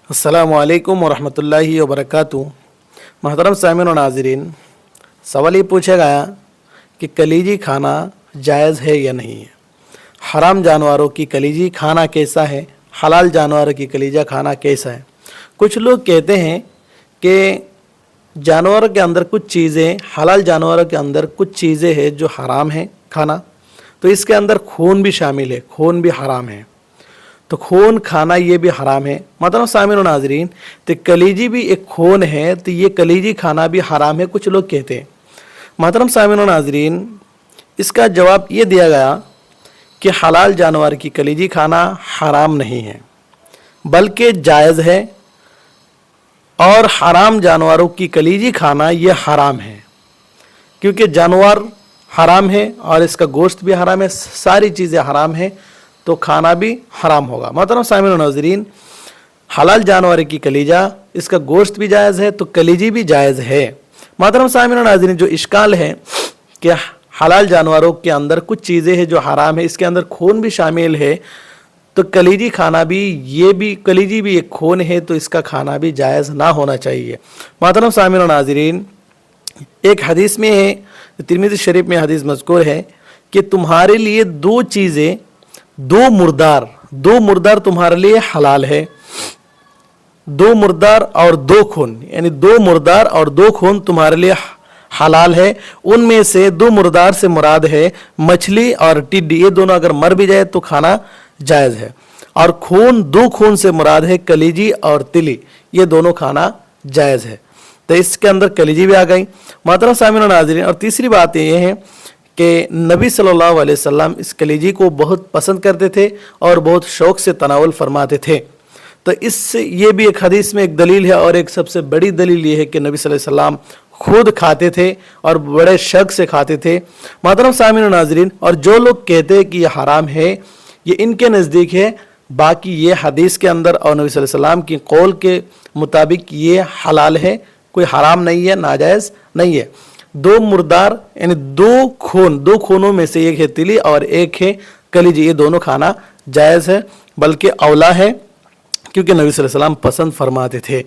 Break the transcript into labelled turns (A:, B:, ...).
A: अस्सलामुअलैकुम वरहमतुल्लाहि वबरकातुहू। मोहतरम सामिन और नाज़रीन, सवाल ये पूछा गया कि कलीजी खाना जायज़ है या नहीं है। हराम जानवरों की कलीजी खाना कैसा है, हलाल जानवरों की कलीजा खाना कैसा है। कुछ लोग कहते हैं कि जानवरों के अंदर कुछ चीज़ें, हलाल जानवरों के अंदर कुछ चीज़ें हैं जो हराम है खाना, तो इसके अंदर खून भी शामिल है, खून भी हराम है, तो खून खाना ये भी हराम है। मतलब सामिन और नाजरीन, तो कलीजी भी एक खून है, तो ये कलीजी खाना भी हराम है, कुछ लोग कहते हैं। मतलब सामिन और नाजरीन, इसका जवाब ये दिया गया कि हलाल जानवर की कलीजी खाना हराम नहीं है बल्कि जायज़ है, और हराम जानवरों की कलीजी खाना ये हराम है, क्योंकि जानवर हराम है और इसका गोश्त भी हराम है, सारी चीज़ें हराम है, तो खाना भी हराम होगा। मतलब सामिन और नाज़रीन, हलाल जानवर की कलीजा, इसका गोश्त भी जायज़ है तो कलीजी भी जायज़ है। मतलब सामिन और नाज़रीन, जो इश्काल है कि हलाल जानवरों के अंदर कुछ चीज़ें हैं जो हराम है, इसके अंदर खून भी शामिल है, तो कलीजी खाना भी, ये भी कलीजी भी एक खून है, तो इसका खाना भी जायज़ ना होना चाहिए। मतलब सामिन और नाज़रीन, एक हदीस में है, तिरमिज़ी शरीफ में हदीस मज़कूर है कि तुम्हारे लिए दो चीज़ें, दो मुर्दार तुम्हारे लिए हलाल है। दो मुर्दार और दो खून, यानी दो मुर्दार और दो खून तुम्हारे लिए हलाल है। उनमें से दो मुर्दार से मुराद है मछली और टिड्डी, ये दोनों अगर मर भी जाए तो खाना जायज़ है। और खून, दो खून से मुराद है कलीजी और तिली, ये दोनों खाना जायज़ है, तो इसके अंदर कलीजी भी आ गई। मोहतरम सामिन और नाज़रीन, और तीसरी बात ये है कि नबी सल्लल्लाहु अलैहि वसल्लम इस कलीजी को बहुत पसंद करते थे और बहुत शौक़ से तनावल फरमाते थे। तो इससे ये भी एक हदीस में एक दलील है, और एक सबसे बड़ी दलील ये है कि नबी सल्लल्लाहु अलैहि वसल्लम खुद खाते थे और बड़े शौक़ से खाते थे। मोहतरम सामिन और नाज़रीन, और जो लोग कहते हैं कि ये हराम है, ये इनके नज़दीक है, बाकी ये हदीस के अंदर और नबी सल्लल्लाहु अलैहि वसल्लम की कौल के मुताबिक ये हलाल है, कोई हराम नहीं है, नाजायज़ नहीं है। दो मुर्दार यानी दो खूनों में से एक है तिली और एक है कलीजी, ये दोनों खाना जायज़ है, बल्कि औला है, क्योंकि नबी सल्लल्लाहु अलैहि वसल्लम पसंद फरमाते थे।